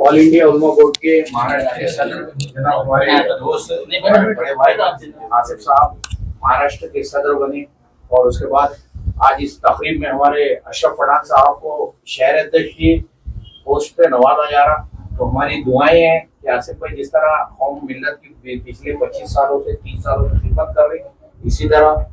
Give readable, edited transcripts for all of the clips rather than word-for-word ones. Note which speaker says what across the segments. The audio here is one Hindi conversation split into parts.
Speaker 1: ऑल इंडिया उलमा बोर्ड के महाराष्ट्र के सदर जनाब हमारे दोस्त बड़े भाई आसिफ साहब महाराष्ट्र के सदर बने, और उसके बाद आज इस तकरीब में हमारे अशरफ पठान साहब को शहर अध्यक्ष की पोस्ट पे नवाजा जा रहा। तो हमारी दुआएं हैं कि आसिफ भाई जिस तरह कौम मिल्लत की पिछले 25 सालों से 30 सालों से खिदमत कर रही, इसी तरह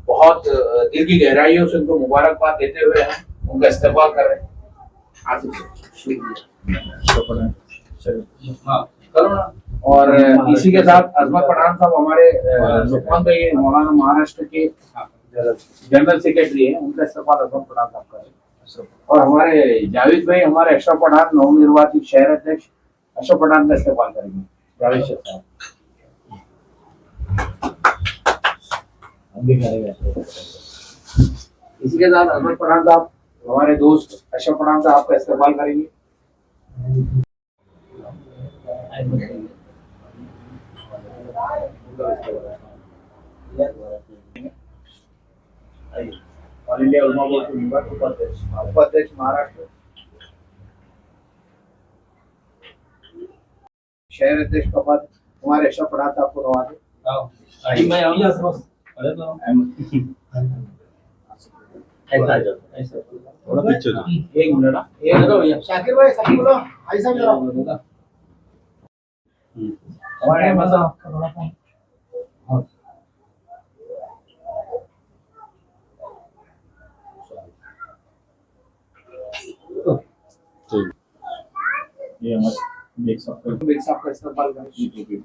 Speaker 1: बहुत दिल की गहराइयों से उनको मुबारकबाद देते हुए हम उनका इस्तेमाल कर रहे हैं। और इसी के साथ अजमत पठान साहब हमारे लुकमान भाई मौलाना महाराष्ट्र के जनरल सेक्रेटरी हैं, उनका इस्तेमाल अजमत पठान साहब कर रहे हैं। और हमारे जावेद भाई हमारे अशरफ पठान नवनिर्वाचित शहर अध्यक्ष अशरफ पठान का इस्तेमाल करेंगे। जावेद साहब हम भी करेंगे। इसी के साथ अजमत पठान साहब हमारे दोस्त अशरफ पठान साहब का इस्तेमाल करेंगे। ऑल इंडिया उलमा बोर्ड के मेंबर उपाध्यक्ष महाराष्ट्र, शहर अध्यक्ष का पद हमारे अशरफ पठान साहब को नवाजे।
Speaker 2: थोड़ा पीछे
Speaker 1: एक मिनट ना, शाकिर भाई सब बोलो ऐसा जरा हमारे मतलब ये हमारे देख सकते हो देख सकते हैं इस्तेमाल करें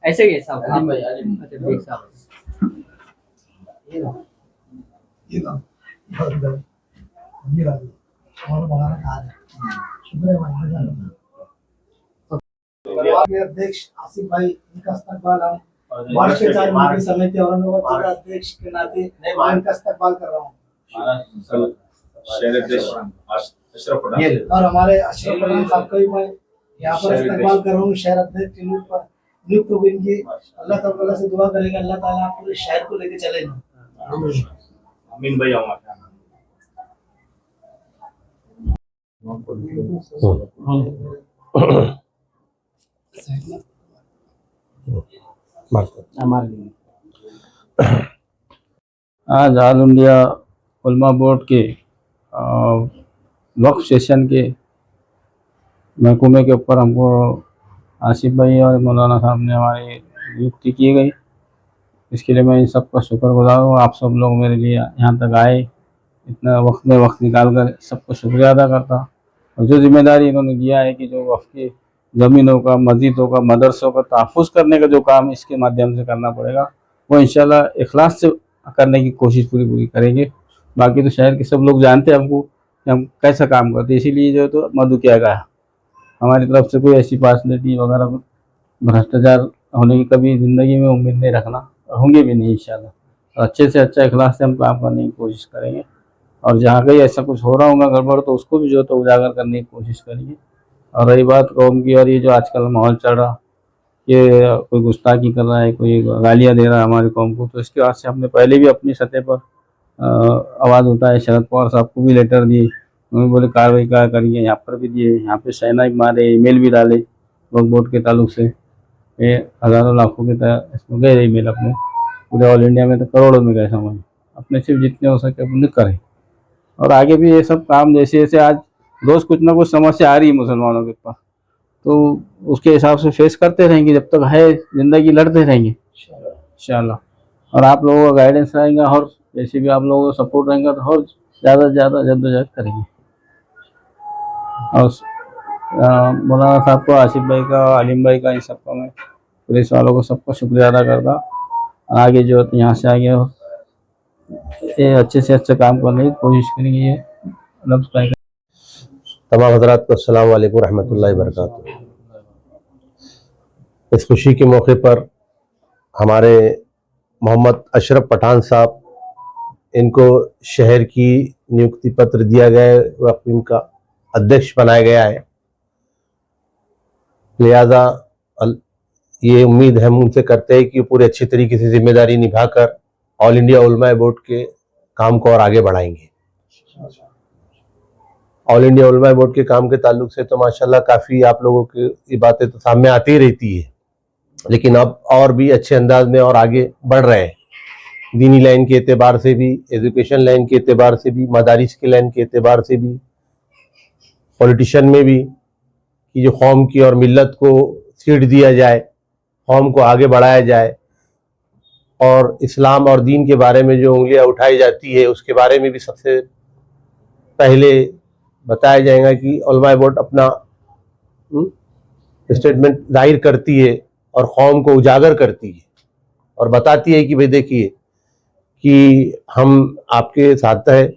Speaker 3: ऐसे ही साहब आलिम भाई अच्छा देख साहब
Speaker 4: ये और बनाना कार्य शुक्रिया भाई अध्यक्ष आसिफ भाई इनका इस्तकबाल हम वार्षिक कार्य समिति औरंगाबाद जिला अध्यक्ष के नाते मैं इनका इस्तकबाल कर रहा हूँ।
Speaker 2: शहर अध्यक्ष अशरफ पठान
Speaker 4: और हमारे अशरफ पठान साहब का भी मैं यहाँ पर इस्तकबाल कर रहा हूँ शहर अध्यक्ष के रूप पर नियुक्त हुए इनकी। अल्लाह ताला से दुआ करेंगे अल्लाह ताला पूरे शहर को लेके चले।
Speaker 2: अमीन भाई हमारे
Speaker 5: आज ऑल इंडिया उलमा बोर्ड के वक्फ सेशन के महकमे के ऊपर हमको आसिफ भाई और मौलाना साहब ने हमारी नियुक्ति की गई। इसके लिए मैं इन सबका शुक्रगुजार हूँ। आप सब लोग मेरे लिए यहाँ तक आए, इतना वक्त में वक्त निकाल कर सबको शुक्रिया अदा करता। और जो जिम्मेदारी इन्होंने दिया है कि जो वक्त की ज़मीनों का, मस्जिदों का, मदरसों का तहफ़्फ़ुज़ करने का जो काम इसके माध्यम से करना पड़ेगा वो इंशाल्लाह इखलास से करने की कोशिश पूरी करेंगे। बाकी तो शहर के सब लोग जानते हैं हमको कि हम कैसा काम करते हैं, इसीलिए जो तो मधु क्या कहा हमारी तरफ से कोई ऐसी पार्सलिटी वगैरह भ्रष्टाचार होने की कभी ज़िंदगी में उम्मीद नहीं रखना, होंगे भी नहीं इंशाल्लाह। तो अच्छे से अच्छा इखलास से हम काम करने की कोशिश करेंगे। और जहाँ कहीं ऐसा कुछ हो रहा होगा गड़बड़ तो उसको भी जो तो उजागर करने की कोशिश करेंगे। और रही बात कौम की, और ये जो आजकल माहौल चल रहा कि कोई गुस्ताखी कर रहा है, कोई गालियाँ दे रहा है हमारी कौम को, तो इसके बाद से हमने पहले भी अपनी सतह पर आवाज़ उठाए। शरद पवार साहब को भी लेटर दिए, उन्होंने बोले कार्रवाई क्या करिए, यहाँ पर भी दिए, यहाँ पे शहनाई मारे, ईमेल भी डाले वक्फ बोर्ड के ताल्लुक से। ये हज़ारों लाखों के इसमें गए ईमेल अपने पूरे ऑल इंडिया में, तो करोड़ों में गए समझ। अपने सिर्फ जितने हो सके अपने करें। और आगे भी ये सब काम जैसे जैसे आज रोज़ कुछ ना कुछ समस्या आ रही है मुसलमानों के पास, तो उसके हिसाब से फेस करते रहेंगे, जब तक है ज़िंदगी लड़ते रहेंगे इंशाल्लाह। और आप लोगों का गाइडेंस रहेगा और जैसे भी आप लोगों का सपोर्ट रहेगा तो और ज़्यादा से ज़्यादा जद्दोजहद करेंगे। और मौलाना साहब को, आसिफ भाई का, आलिम भाई का, इन सबको मैं पुलिस वालों को सबको शुक्रिया अदा करता। आगे जो यहाँ से आगे हो ये अच्छे से अच्छा काम करने की कोशिश करेंगे। ये
Speaker 6: तमाम हज़रात को अस्सलाम वालेकुम रहमतुल्लाहि व बरकातुहू। इस खुशी के मौके पर हमारे मोहम्मद अशरफ पठान साहब, इनको शहर की नियुक्ति पत्र दिया गया है, वक्त इनका अध्यक्ष बनाया गया है। लिहाजा ये उम्मीद हम उनसे करते हैं कि पूरे अच्छी तरीके से जिम्मेदारी निभाकर ऑल इंडिया उलमा बोर्ड के काम को और आगे बढ़ाएंगे। ऑल इंडिया उलमा बोर्ड के काम के ताल्लुक से तो माशाल्लाह काफ़ी आप लोगों की ये बातें तो सामने आती रहती है, लेकिन अब और भी अच्छे अंदाज में और आगे बढ़ रहे हैं, दीनी लाइन के एतबार से भी, एजुकेशन लाइन के एतबार से भी, मदारिस की लाइन के एतबार से भी, पॉलिटिशियन में भी, कि जो कौम की और मिल्लत को सीट दिया जाए, कौम को आगे बढ़ाया जाए, और इस्लाम और दीन के बारे में जो उंगलियां उठाई जाती है उसके बारे में भी सबसे पहले बताया जाएगा कि उलमा बोर्ड अपना स्टेटमेंट जाहिर करती है और कौम को उजागर करती है और बताती है कि भाई देखिए कि हम आपके साथ हैं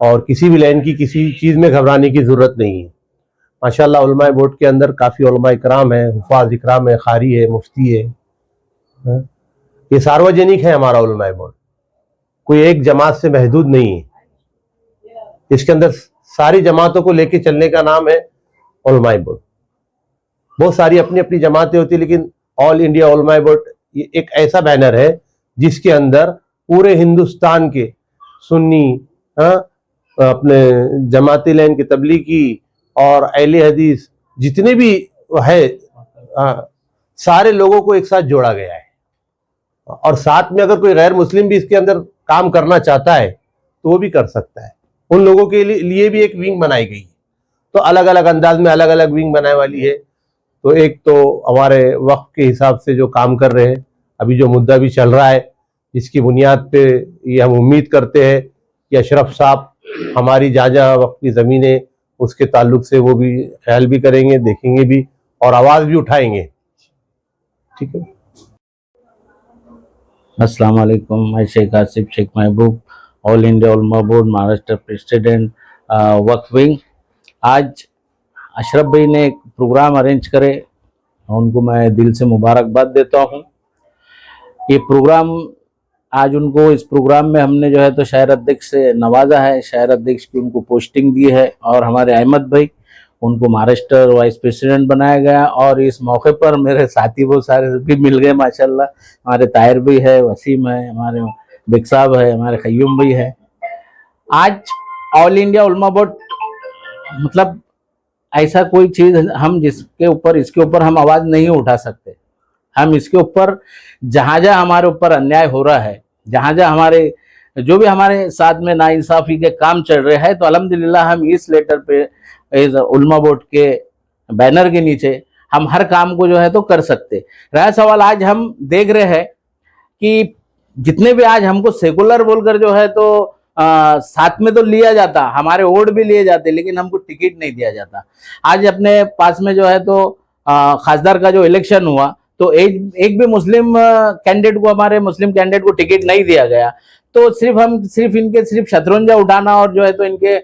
Speaker 6: और किसी भी लाइन की किसी चीज़ में घबराने की ज़रूरत नहीं है। माशाल्लाह उलमा बोर्ड के अंदर काफ़ी उलमा इकराम है, हुफ़ाज़ इकराम है, ख़ारी है, मुफ्ती है। ये सार्वजनिक है हमारा उलमा बोर्ड, कोई एक जमात से महदूद नहीं है, इसके अंदर सारी जमातों को लेके चलने का नाम है उलमा बोर्ड। बहुत सारी अपनी अपनी जमातें होती है, लेकिन ऑल इंडिया उलमा बोर्ड ये एक ऐसा बैनर है जिसके अंदर पूरे हिंदुस्तान के सुन्नी, अपने जमाती लाइन के तबलीगी और अहले हदीस जितने भी है, सारे लोगों को एक साथ जोड़ा गया है। और साथ में अगर कोई गैर मुस्लिम भी इसके अंदर काम करना चाहता है तो वो भी कर सकता है। उन लोगों के लिए भी एक विंग बनाई गई है, तो अलग अलग अंदाज में अलग अलग विंग बनाने वाली है। तो एक तो हमारे वक्त के हिसाब से जो काम कर रहे हैं, अभी जो मुद्दा भी चल रहा है, जिसकी बुनियाद पे ये हम उम्मीद करते हैं कि अशरफ साहब हमारी जहाँ वक्त की ज़मीनें उसके ताल्लुक से वो भी ख्याल भी करेंगे, देखेंगे भी और आवाज़ भी उठाएंगे। ठीक है।
Speaker 7: अस्सलाम वालेकुम, मैं शेख आसिफ शेख महबूब, ऑल इंडिया उलमा बोर्ड महाराष्ट्र प्रेसिडेंट वक्फ विंग। आज अशरफ भाई ने एक प्रोग्राम अरेंज करे, उनको मैं दिल से मुबारकबाद देता हूँ। ये प्रोग्राम आज उनको, इस प्रोग्राम में हमने जो है तो शहर अध्यक्ष से नवाजा है, शहर अध्यक्ष की उनको पोस्टिंग दी है, और हमारे अहमद भाई उनको महाराष्ट्र वाइस प्रेसिडेंट बनाया गया। और इस मौके पर मेरे साथी बहुत सारे भी मिल गए माशाल्लाह, हमारे ताहिर भी है, वसीम है, हमारे बिग साहब है, हमारे खयूम भी है। आज ऑल इंडिया उलमा बोर्ड मतलब ऐसा कोई चीज़ हम जिसके ऊपर, इसके ऊपर हम आवाज़ नहीं उठा सकते। हम इसके ऊपर जहाँ जहाँ हमारे ऊपर अन्याय हो रहा है, जहाँ जहाँ हमारे जो भी हमारे साथ में नाइंसाफ़ी के काम चल रहे हैं, तो अल्हम्दुलिल्लाह हम इस लेटर पे, इस उलमा बोर्ड के बैनर के नीचे हम हर काम को जो है तो कर सकते। रहा सवाल, आज हम देख रहे हैं कि जितने भी आज हमको सेकुलर बोलकर जो है तो साथ में तो लिया जाता, हमारे वोट भी लिए जाते, लेकिन हमको टिकट नहीं दिया जाता। आज अपने पास में जो है तो खासदार का जो इलेक्शन हुआ, तो एक भी मुस्लिम कैंडिडेट को, हमारे मुस्लिम कैंडिडेट को टिकट नहीं दिया गया। तो सिर्फ इनके शतरंजा उठाना और जो है तो इनके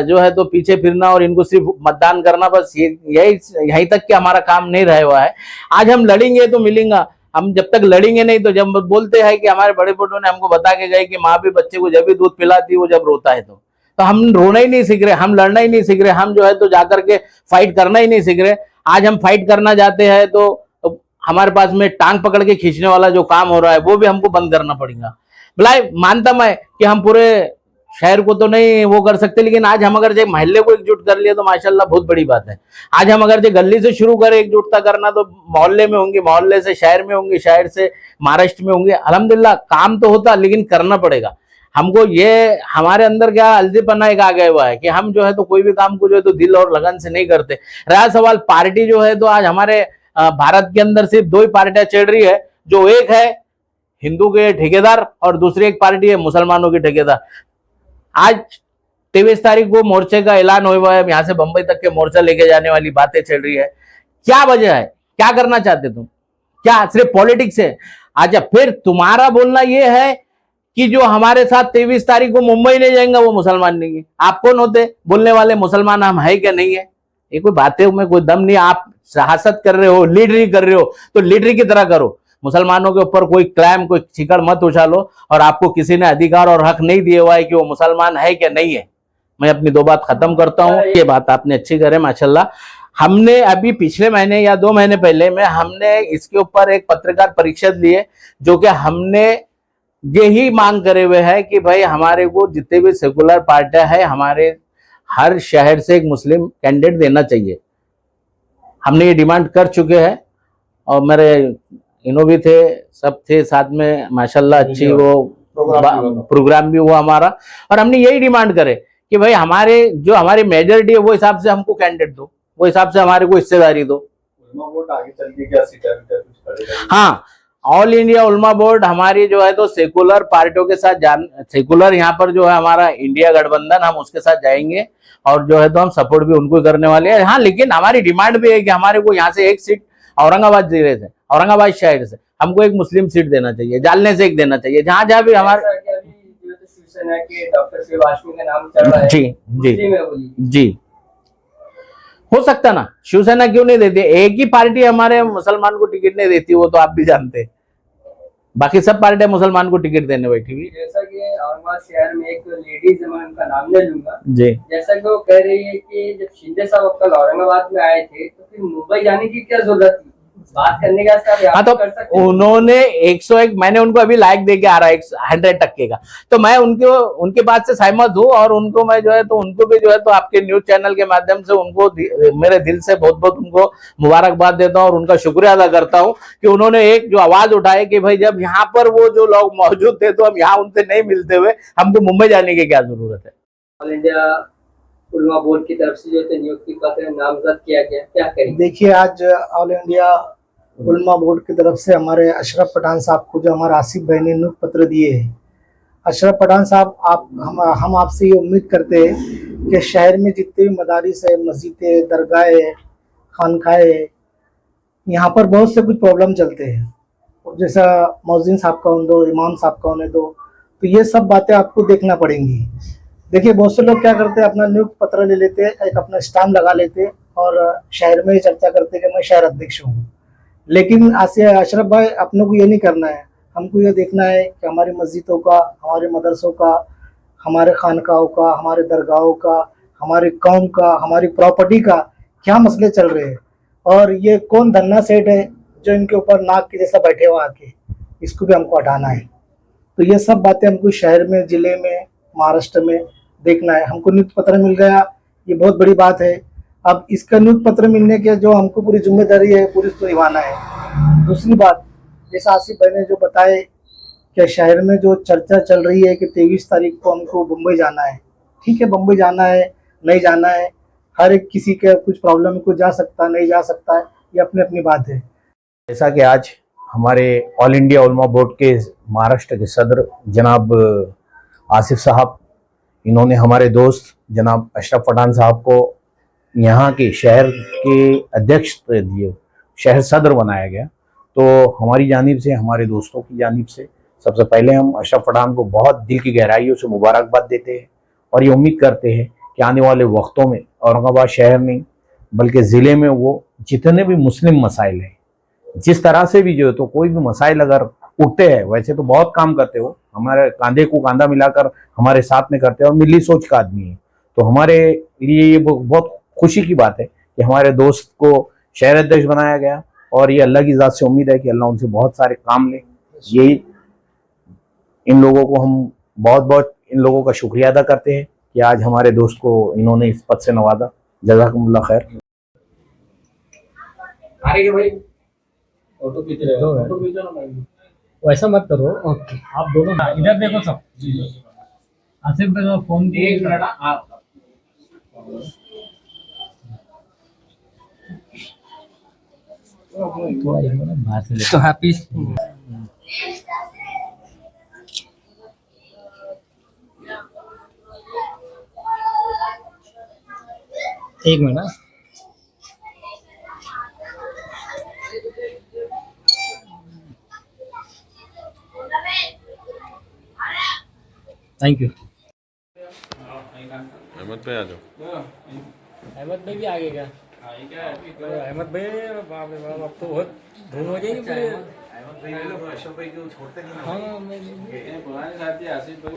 Speaker 7: जो है तो पीछे फिरना और इनको सिर्फ मतदान करना, बस यही तक कि हमारा काम नहीं रहा हुआ है। आज हम लड़ेंगे तो मिलेंगे, हम जब तक लड़ेंगे नहीं, तो जब बोलते हैं कि हमारे बड़े बुजुर्गों ने हमको बता के गए कि माँ भी बच्चे को जब भी दूध पिलाती है वो जब रोता है, तो हम रोना ही नहीं सीख रहे, हम लड़ना ही नहीं सीख रहे, हम जो है तो जाकर के फाइट करना ही नहीं सीख रहे। आज हम फाइट करना जाते हैं तो हमारे पास में टांग पकड़ के खींचने वाला जो काम हो रहा है वो भी हमको बंद करना पड़ेगा। भलाई मानता मैं कि हम पूरे शहर को तो नहीं वो कर सकते, लेकिन आज हम अगर जो मोहल्ले को एकजुट कर लिया तो माशाल्लाह बहुत बड़ी बात है। आज हम अगर जो गली से शुरू करें एकजुटता करना, तो मोहल्ले में होंगे, मोहल्ले से शहर में होंगे, शहर से महाराष्ट्र में होंगे। अल्हम्दुलिल्लाह काम तो होता, लेकिन करना पड़ेगा हमको। ये हमारे अंदर क्या अलजेपना एक आ गया हुआ है कि हम जो है तो कोई भी काम को जो है तो दिल और लगन से नहीं करते। रहा सवाल पार्टी जो है तो आज हमारे भारत के अंदर सिर्फ दो ही पार्टियां चल रही है, जो एक है हिंदू के ठेकेदार और दूसरी एक पार्टी है मुसलमानों के ठेकेदार। आज 23 तारीख को मोर्चे का ऐलान हुआ है, यहाँ से बंबई तक के मोर्चा लेके जाने वाली बातें चल रही है। क्या वजह है, क्या करना चाहते तुम, क्या सिर्फ पॉलिटिक्स है? अच्छा, फिर तुम्हारा बोलना ये है कि जो हमारे साथ 23 तारीख को मुंबई ले जाएंगे वो मुसलमान नहीं है। आप कौन होते बोलने वाले मुसलमान हम है क्या नहीं है? ये कोई बातें में कोई दम नहीं। आप सियासत कर रहे हो, लीडरी कर रहे हो, तो लीडरी की तरह करो। मुसलमानों के ऊपर कोई क्लैम, कोई चिकड़ मत उछालो। और आपको किसी ने अधिकार और हक नहीं दिया हुआ है कि वो मुसलमान है क्या नहीं है। मैं अपनी दो बात खत्म करता हूँ। ये बात आपने अच्छी करे माशाल्लाह। हमने अभी पिछले महीने या 2 महीने पहले में हमने इसके ऊपर एक पत्रकार परिषद लिए, जो कि हमने यही मांग करे हुए है कि भाई हमारे को जितने भी सेकुलर पार्टियां है, हर शहर से एक मुस्लिम कैंडिडेट देना चाहिए। हमने ये डिमांड कर चुके हैं और मेरे इनो भी थे, सब थे साथ में, माशाल्लाह अच्छी वो प्रोग्राम भी हुआ हमारा। और हमने यही डिमांड करे कि भाई हमारे जो हमारी मेजॉरिटी है वो हिसाब से हमको कैंडिडेट दो, वो हिसाब से हमारे को हिस्सेदारी दो।
Speaker 2: वोट आगे चल के क्या सीटा कुछ करेगा?
Speaker 7: हाँ, ऑल इंडिया उलमा बोर्ड हमारी जो है तो सेकुलर पार्टियों के साथ सेकुलर यहाँ पर जो है हमारा इंडिया गठबंधन, हम उसके साथ जाएंगे और जो है तो हम सपोर्ट भी उनको करने वाले हैं। हाँ, लेकिन हमारी डिमांड भी है कि हमारे को यहाँ से एक सीट औरंगाबाद जिले से, औरंगाबाद शहर से हमको एक मुस्लिम सीट देना चाहिए, जालने से एक देना चाहिए, जहाँ जहाँ भी हमारे
Speaker 3: शिवसेना के डॉक्टर शिव हाशमी का नाम चल रहा है।
Speaker 7: जी जी हो सकता ना, शिवसेना क्यों नहीं देती? एक ही पार्टी हमारे मुसलमान को टिकट नहीं देती, वो तो आप भी जानते हैं। बाकी सब पार्टियां मुसलमान को टिकट देने बैठी हुई।
Speaker 3: जैसा कि औरंगाबाद शहर में एक लेडीज है, मैं उनका नाम नहीं लूंगा
Speaker 7: जी,
Speaker 3: जैसा कि वो कह रही है कि जब शिंदे साहब कल औरंगाबाद में आए थे तो फिर मुंबई जाने की क्या जरूरत थी, बात करने का सब
Speaker 7: हाँ, तो
Speaker 3: कर सकते हैं।
Speaker 7: उन्होंने 101, मैंने उनको अभी लाइक दे के आ रहा है 100% का, तो मैं उनके बात से सहमत हूँ और उनको मैं जो है तो उनको भी जो है तो आपके न्यूज चैनल के माध्यम से उनको मेरे दिल से बहुत बहुत उनको मुबारकबाद देता हूँ और उनका शुक्रिया अदा करता हूँ कि उन्होंने एक जो आवाज उठाई कि भाई जब यहाँ पर वो जो लोग मौजूद थे तो हम यहाँ उनसे नहीं मिलते हुए हमको मुंबई जाने की क्या जरूरत है।
Speaker 3: ऑल इंडिया उलमा बोर्ड की तरफ से जो है नियुक्ति पत्र नामजद किया गया, क्या करेंगे?
Speaker 4: देखिए, आज ऑल इंडिया उलमा बोर्ड की तरफ से हमारे अशरफ पठान साहब को जो हमारे आसिफ भाई ने नियुक्ति पत्र दिए हैं। अशरफ पठान साहब, हम आपसे ये उम्मीद करते हैं कि शहर में जितने भी मदारिस है, मस्जिदें, दरगाहें, खानखाहें, यहाँ पर बहुत से कुछ प्रॉब्लम चलते हैं, और जैसा मौज़िन साहब का होने दो, इमाम साहब का होने दो, तो ये सब बातें आपको देखना पड़ेंगी। देखिए, बहुत से लोग क्या करते हैं, अपना नियुक्ति पत्र ले लेते हैं, एक अपना स्टाम्प लगा लेते हैं और शहर में चर्चा करते हैं कि मैं शहर अध्यक्ष हूँ। लेकिन अशरफ भाई, अपनों को ये नहीं करना है, हमको ये देखना है कि हमारी मस्जिदों का, हमारे मदरसों का, हमारे खानकाहों का, हमारे दरगाहों का, हमारी कौम का, हमारी प्रॉपर्टी का क्या मसले चल रहे हैं, और ये कौन धन्ना सेठ है जो इनके ऊपर नाक के जैसा बैठे हुआ आके, इसको भी हमको हटाना है। तो ये सब बातें हमको शहर में, ज़िले में, महाराष्ट्र में देखना है। हमको नियुक्ति पत्र मिल गया, ये बहुत बड़ी बात है। अब इसका नियुक्ति पत्र मिलने के जो हमको पूरी जिम्मेदारी है, पूरी उसको निभाना है। दूसरी बात, जैसा आसिफ भाई ने जो बताए कि शहर में जो चर्चा चल रही है कि 23 तारीख को हमको मुंबई जाना है, ठीक है, मुंबई जाना है, नहीं जाना है, हर एक किसी के कुछ प्रॉब्लम को जा सकता, नहीं जा सकता है, ये अपनी अपनी बात है।
Speaker 1: जैसा कि आज हमारे ऑल इंडिया उलमा बोर्ड के महाराष्ट्र के सदर जनाब आसिफ साहब, इन्होंने हमारे दोस्त जनाब अशरफ पठान साहब को यहाँ के शहर के अध्यक्ष दिए, शहर सदर बनाया गया। तो हमारी जानिब से, हमारे दोस्तों की जानिब से सबसे पहले हम अशरफ पठान को बहुत दिल की गहराइयों से मुबारकबाद देते हैं और ये उम्मीद करते हैं कि आने वाले वक्तों में औरंगाबाद शहर नहीं बल्कि ज़िले में वो जितने भी मुस्लिम मसाइल हैं, जिस तरह से भी जो है तो कोई भी मसाइल अगर उठते हैं, वैसे तो बहुत काम करते हो, हमारे कांधे को कांधा मिलाकर हमारे साथ में करते हैं और मिली सोच का आदमी है। तो हमारे लिए ये बहुत खुशी की बात है कि हमारे दोस्त को शहर अध्यक्ष बनाया गया और ये अल्लाह की ज़ात से उम्मीद है कि अल्लाह उनसे बहुत सारे काम ले। यही इन लोगों को हम बहुत बहुत इन लोगों का शुक्रिया अदा करते हैं कि आज हमारे दोस्त को इन्होंने इस पद से नवाजा। जज़ाकुमुल्लाह खैर।
Speaker 8: वैसा मत करो, आप दोनों इधर देखो सब। आसिफ भाई का फोन
Speaker 3: तो हैप्पी
Speaker 8: एक मिनट। Thank you.
Speaker 9: अहमद भाई आ जाओ।
Speaker 8: अहमद भाई भी आगे क्या? अहमद भाई, बाप रे बाप, अब तो बहुत धूम हो जाएगी पूरे।
Speaker 1: अहमद भाई लोग अशरफ भाई को छोड़ते नहीं।
Speaker 8: हाँ, मैं पुराने साथी आसिफ भाई